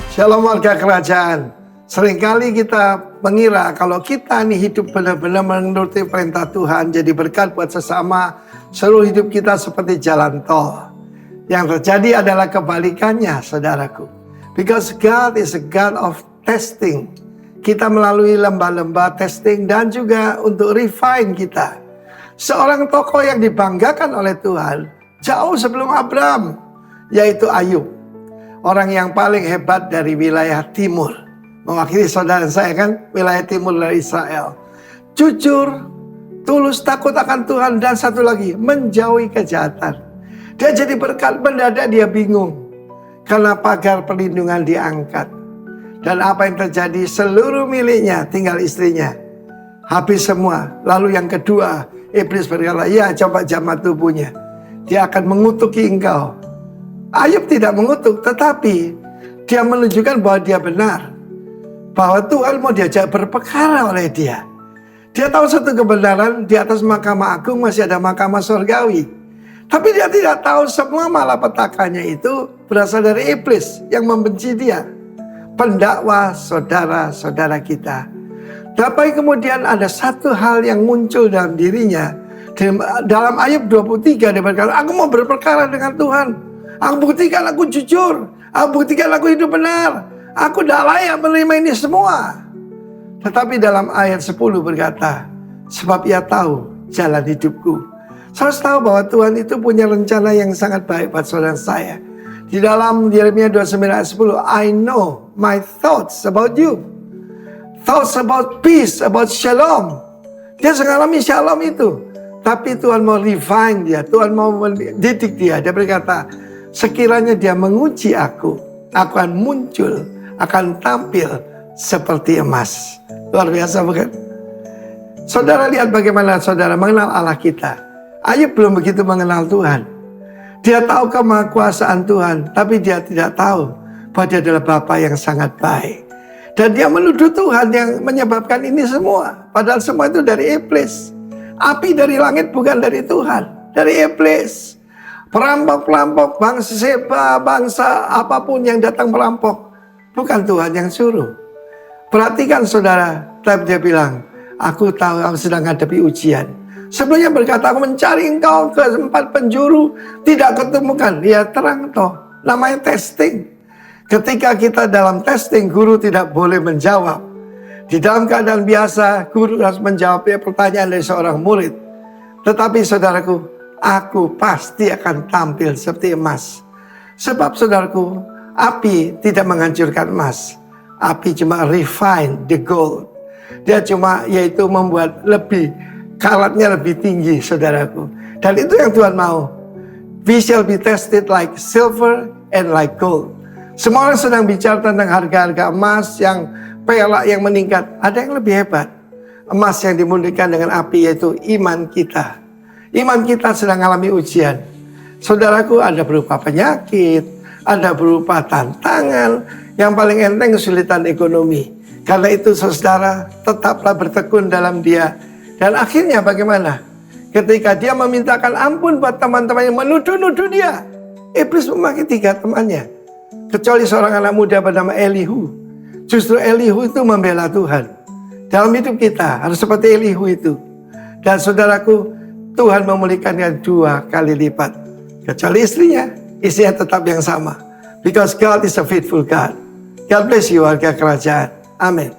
Shalom warga kerajaan. Seringkali kita mengira kalau kita nih hidup benar-benar menuruti perintah Tuhan, jadi berkat buat sesama, seluruh hidup kita seperti jalan tol. Yang terjadi adalah kebalikannya, saudaraku. Because God is a God of testing. Kita melalui lembah-lembah testing dan juga untuk refine kita. Seorang tokoh yang dibanggakan oleh Tuhan jauh sebelum Abraham, yaitu Ayub. Orang yang paling hebat dari wilayah timur. Mewakili saudara saya kan, wilayah timur dari Israel. Jujur, tulus, takut akan Tuhan. Dan satu lagi, menjauhi kejahatan. Dia jadi berkat, mendadak dia bingung. Karena pagar perlindungan diangkat. Dan apa yang terjadi, seluruh miliknya tinggal istrinya. Habis semua. Lalu yang kedua, iblis berkata, ya coba jamah tubuhnya. Dia akan mengutuki engkau. Ayub tidak mengutuk, tetapi dia menunjukkan bahwa dia benar. Bahwa Tuhan mau diajak berperkara oleh dia. Dia tahu satu kebenaran, di atas mahkamah agung masih ada mahkamah surgawi. Tapi dia tidak tahu semua malapetakannya itu berasal dari iblis yang membenci dia. Pendakwa saudara-saudara kita. Tapi kemudian ada satu hal yang muncul dalam dirinya. Dalam Ayub 23 dia berkata, aku mau berperkara dengan Tuhan. Aku buktikan aku jujur. Aku buktikan aku hidup benar. Aku tidak layak menerima ini semua. Tetapi dalam ayat 10 berkata, sebab ia tahu jalan hidupku. Saya harus tahu bahwa Tuhan itu punya rencana yang sangat baik buat saudara saya. Di dalam Yeremia 29 ayat 10, I know my thoughts about you. Thoughts about peace, about shalom. Dia mengalami shalom itu. Tapi Tuhan mau refine dia. Tuhan mau mendidik dia. Dia berkata, sekiranya dia menguji aku akan muncul, akan tampil seperti emas. Luar biasa bukan? Saudara lihat bagaimana saudara mengenal Allah kita. Ayub belum begitu mengenal Tuhan. Dia tahu kemahakuasaan Tuhan, tapi dia tidak tahu bahwa dia adalah Bapa yang sangat baik. Dan dia menuduh Tuhan yang menyebabkan ini semua. Padahal semua itu dari iblis. Api dari langit bukan dari Tuhan, dari iblis. Perampok-perampok, bangsa Seba, bangsa apapun yang datang merampok, bukan Tuhan yang suruh. Perhatikan saudara, tapi dia bilang, aku tahu kamu sedang menghadapi ujian. Sebelumnya berkata, aku mencari engkau ke 4 penjuru, tidak ketemukan. Ya terang toh, namanya testing. Ketika kita dalam testing, guru tidak boleh menjawab. Di dalam keadaan biasa, guru harus menjawab pertanyaan dari seorang murid. Tetapi saudaraku, aku pasti akan tampil seperti emas. Sebab saudaraku, api tidak menghancurkan emas. Api cuma refine the gold. Dia cuma yaitu membuat lebih, karatnya lebih tinggi saudaraku. Dan itu yang Tuhan mau. We shall be tested like silver and like gold. Semua orang sedang bicara tentang harga-harga emas yang perak yang meningkat. Ada yang lebih hebat. Emas yang dimurnikan dengan api yaitu iman kita. Iman kita sedang mengalami ujian. Saudaraku, ada berupa penyakit, ada berupa tantangan, yang paling enteng kesulitan ekonomi. Karena itu saudara, tetaplah bertekun dalam dia. Dan akhirnya bagaimana? Ketika dia memintakan ampun buat teman-teman yang menuduh-nuduh dia, iblis memakai 3 temannya. Kecuali seorang anak muda bernama Elihu. Justru Elihu itu membela Tuhan. Dalam hidup kita harus seperti Elihu itu. Dan saudaraku, Tuhan memulihkannya 2 kali lipat. Kecuali istrinya tetap yang sama. Because God is a faithful God. God bless you warga kerajaan. Amin.